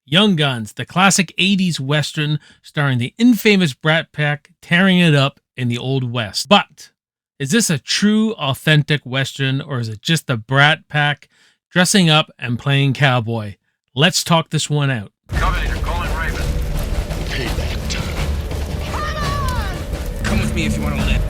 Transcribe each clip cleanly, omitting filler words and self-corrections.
Young Guns, the classic 80s Western starring the infamous Brat Pack tearing it up in the Old West. But is this a true, authentic Western, or is it just the Brat Pack dressing up and playing cowboy? Let's talk this one out. Covenant, calling Raven. Payback time. Come on! Come with me if you want to live.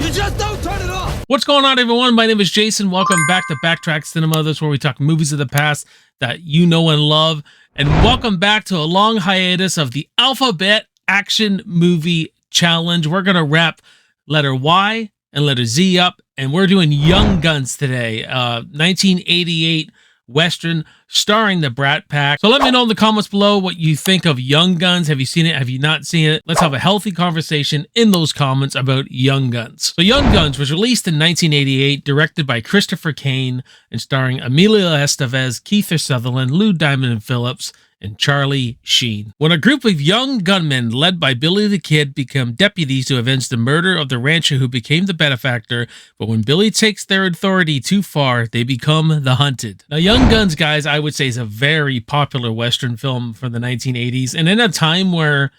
You just don't turn it off! What's going on, everyone? My name is Jason. Welcome back to BACKTRACK Cinema. This is where we talk movies of the past that you know and love. And welcome back to a long hiatus of the Alphabet Action Movie Challenge. We're going to wrap letter Y and letter Z up, and we're doing Young Guns today. 1988 Western starring the Brat Pack. So let me know in the comments below what you think of Young Guns. Have you seen it? Have you not seen it? Let's have a healthy conversation in those comments about Young Guns. So Young Guns was released in 1988, directed by Christopher Kane, and starring Emilio Estevez, Kiefer Sutherland, Lou Diamond Phillips, and Charlie Sheen. When a group of young gunmen led by Billy the Kid become deputies to avenge the murder of the rancher who became the benefactor, but when Billy takes their authority too far, they become the hunted. Now, Young Guns, guys, I would say is a very popular Western film from the 1980s, and in a time where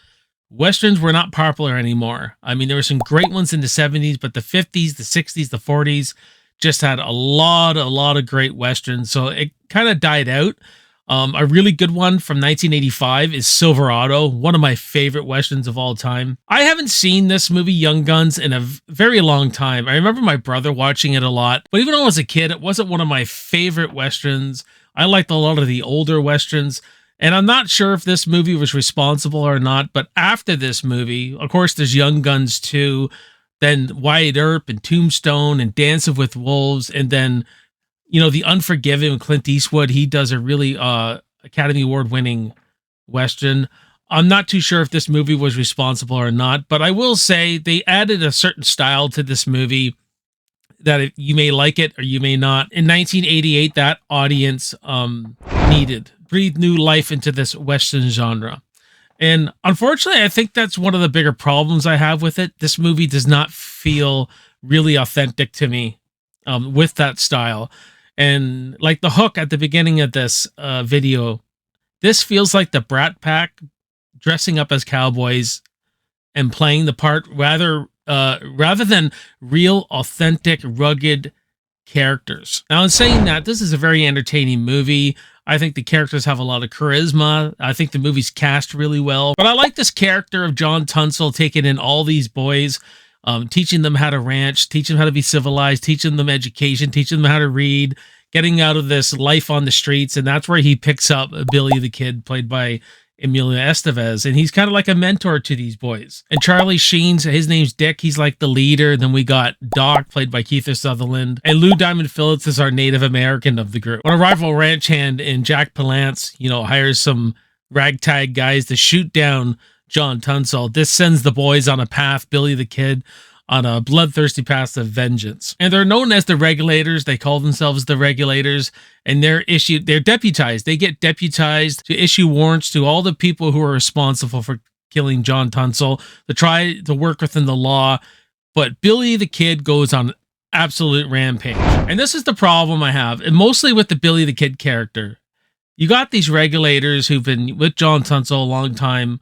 Westerns were not popular anymore. I mean, there were some great ones in the 70s, but the 50s, the 60s, the 40s just had a lot of great Westerns, so it kind of died out. A really good one from 1985 is Silverado, one of my favorite Westerns of all time. I haven't seen this movie, Young Guns, in a very long time. I remember my brother watching it a lot, but even though I was a kid, it wasn't one of my favorite Westerns. I liked a lot of the older Westerns, and I'm not sure if this movie was responsible or not, but after this movie, of course, there's Young Guns 2, then Wyatt Earp and Tombstone and Dancing with Wolves, and then The Unforgiven, Clint Eastwood. He does a really Academy Award-winning Western. I'm not too sure if this movie was responsible or not, but I will say they added a certain style to this movie that you may like it or you may not. In 1988, that audience breathed new life into this Western genre. And unfortunately, I think that's one of the bigger problems I have with it. This movie does not feel really authentic to me with that style. And like the hook at the beginning of this video, this feels like the Brat Pack dressing up as cowboys and playing the part rather than real, authentic, rugged characters. Now, in saying that, this is a very entertaining movie. I think the characters have a lot of charisma. I think the movie's cast really well. But I like this character of John Tunstall taking in all these boys, teaching them how to ranch, teaching them how to be civilized, teaching them education, teaching them how to read, getting out of this life on the streets. And that's where he picks up Billy the Kid, played by Emilio Estevez. And he's kind of like a mentor to these boys. And Charlie Sheen, his name's Dick. He's like the leader. Then we got Doc, played by Kiefer Sutherland. And Lou Diamond Phillips is our Native American of the group. When a rival ranch hand in Jack Palance, hires some ragtag guys to shoot down John Tunstall, this sends the boys on a path, Billy the Kid, on a bloodthirsty path of vengeance. And they're known as the Regulators. They call themselves the Regulators, and they're deputized. They get deputized to issue warrants to all the people who are responsible for killing John Tunstall to try to work within the law. But Billy the Kid goes on an absolute rampage. And this is the problem I have, and mostly with the Billy the Kid character. You got these Regulators who've been with John Tunstall a long time,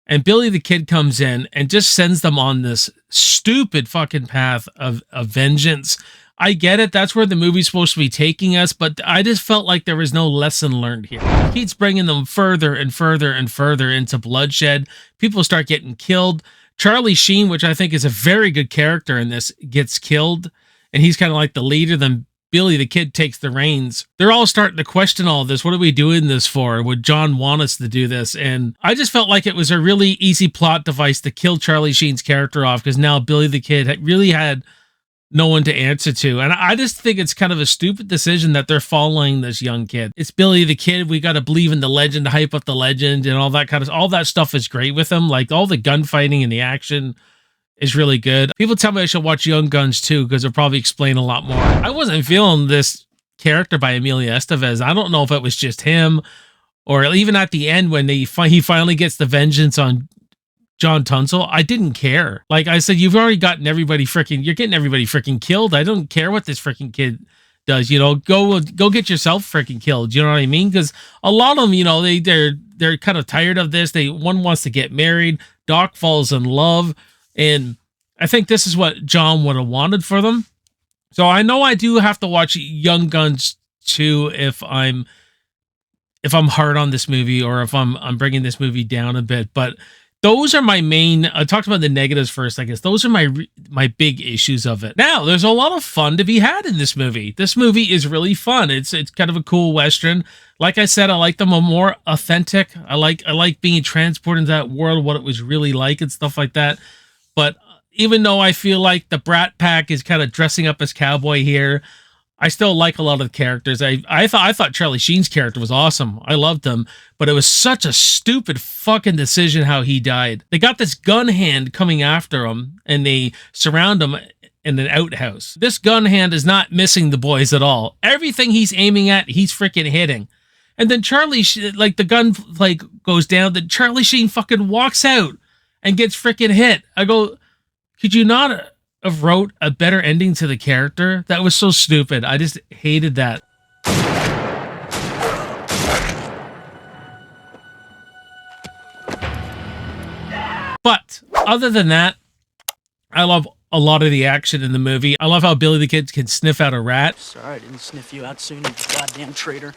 and Billy the Kid comes in and just sends them on this stupid fucking path of vengeance. I get it. That's where the movie's supposed to be taking us, but I just felt like there was no lesson learned here. He keeps bringing them further and further and further into bloodshed. People start getting killed. Charlie Sheen, which I think is a very good character in this, gets killed, and he's kind of like the leader. Then Billy the Kid takes the reins. They're all starting to question all this. What are we doing this for? Would John want us to do this? And I just felt like it was a really easy plot device to kill Charlie Sheen's character off, because now Billy the Kid really had no one to answer to. And I just think it's kind of a stupid decision that they're following this young kid. It's Billy the Kid. We got to believe in the legend, to hype up the legend, and all that stuff is great with him. Like all the gunfighting and the action is really good. People tell me I should watch Young Guns too, because it'll probably explain a lot more. I wasn't feeling this character by Emilio Estevez. I don't know if it was just him, or even at the end when he finally gets the vengeance on John Tunstall. I didn't care. Like I said, you've already gotten everybody freaking, you're getting everybody freaking killed. I don't care what this freaking kid does. Go get yourself freaking killed. You know what I mean? Because a lot of them, they're kind of tired of this. One wants to get married. Doc falls in love, and I think this is what John would have wanted for them. So I know I do have to watch Young Guns 2 if I'm hard on this movie, or if I'm bringing this movie down a bit. But those are my main. I talked about the negatives first, I guess. Those are my big issues of it. Now, there's a lot of fun to be had in this movie. This movie is really fun. It's kind of a cool Western. Like I said, I like them more authentic. I like being transported into that world, what it was really like and stuff like that. But even though I feel like the Brat Pack is kind of dressing up as cowboy here, I still like a lot of the characters. I thought Charlie Sheen's character was awesome. I loved him, but it was such a stupid fucking decision how he died. They got this gun hand coming after him, and they surround him in an outhouse. This gun hand is not missing the boys at all. Everything he's aiming at, he's freaking hitting. And then the gun goes down. Then Charlie Sheen fucking walks out and gets freaking hit. I go, could you not have wrote a better ending to the character? That was so stupid. I just hated that. But other than that, I love a lot of the action in the movie. I love how Billy the Kid can sniff out a rat. Sorry I didn't sniff you out soon, you goddamn traitor.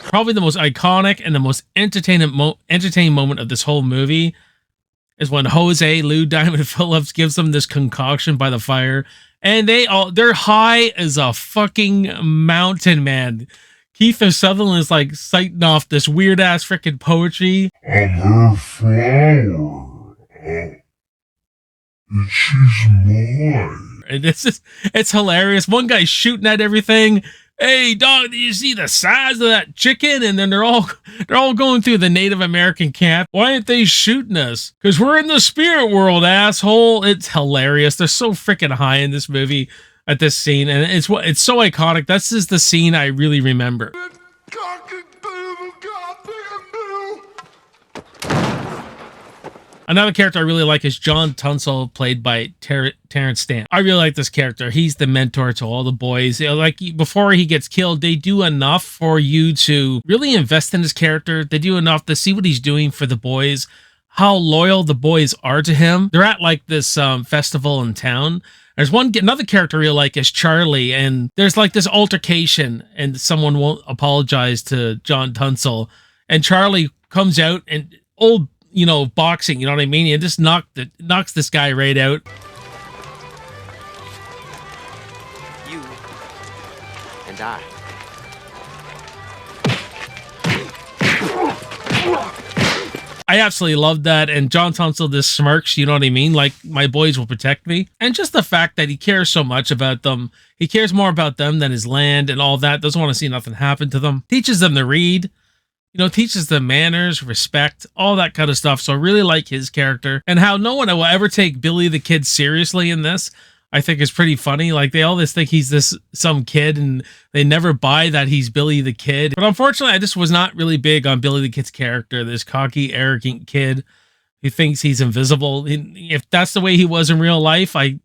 Probably the most iconic and the most entertaining moment of this whole movie is when Jose Lou Diamond Phillips gives them this concoction by the fire, and they're high as a fucking mountain, man. Kiefer Sutherland is like citing off this weird ass freaking poetry. I'm her flower. And she's mine. And it's hilarious. One guy's shooting at everything. Hey, dog, do you see the size of that chicken? And then they're all going through the Native American camp. Why aren't they shooting us? Because we're in the spirit world, asshole. It's hilarious. They're so freaking high in this movie at this scene, and it's so iconic. That's just the scene I really remember. Another character I really like is John Tunstall, played by Terrence Stamp. I really like this character. He's the mentor to all the boys. Like, before he gets killed, they do enough for you to really invest in his character. They do enough to see what he's doing for the boys, how loyal the boys are to him. They're at like this festival in town. There's another character I really like is Charlie, and there's like this altercation, and someone won't apologize to John Tunstall, and Charlie comes out and boxing, you know what I mean? And just knocks this guy right out. You and I. I absolutely loved that, and John Tunstall just smirks, you know what I mean? Like, my boys will protect me. And just the fact that he cares so much about them. He cares more about them than his land and all that. Doesn't want to see nothing happen to them. Teaches them to read. Teaches them manners, respect, all that kind of stuff. So I really like his character, and how no one will ever take Billy the Kid seriously in this, I think is pretty funny. Like, they always think he's some kid, and they never buy that he's Billy the Kid. But unfortunately, I just was not really big on Billy the Kid's character. This cocky, arrogant kid who thinks he's invisible. If that's the way he was in real life, I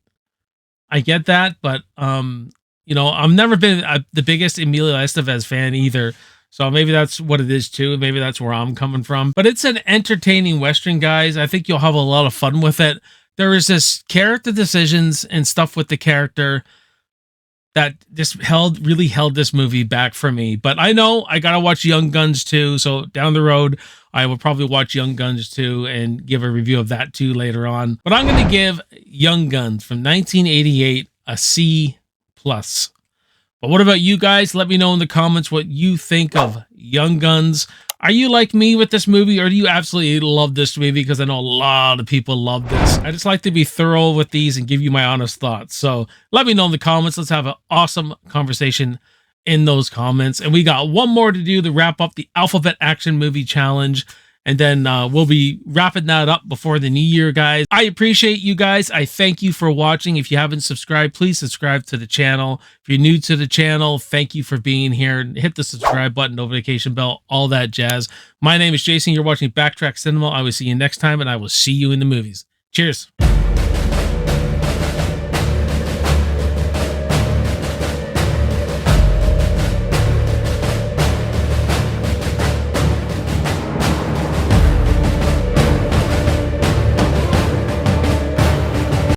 get that. But I've never been the biggest Emilio Estevez fan either. So maybe that's what it is too. Maybe that's where I'm coming from. But it's an entertaining Western, guys. I think you'll have a lot of fun with it. There is this character decisions and stuff with the character that just really held this movie back for me. But I know I gotta watch Young Guns 2. So down the road, I will probably watch Young Guns 2 and give a review of that too later on. But I'm gonna give Young Guns from 1988 a C+. But what about you guys? Let me know in the comments what you think of Young Guns. Are you like me with this movie, or do you absolutely love this movie? Because I know a lot of people love this. I just like to be thorough with these and give you my honest thoughts. So let me know in the comments. Let's have an awesome conversation in those comments. And we got one more to do to wrap up the Alphabet Action Movie Challenge. And then we'll be wrapping that up before the new year, guys. I appreciate you guys. I thank you for watching. If you haven't subscribed, please subscribe to the channel. If you're new to the channel, thank you for being here. Hit the subscribe button, notification bell, all that jazz. My name is Jason. You're watching Backtrack Cinema. I will see you next time, and I will see you in the movies. Cheers.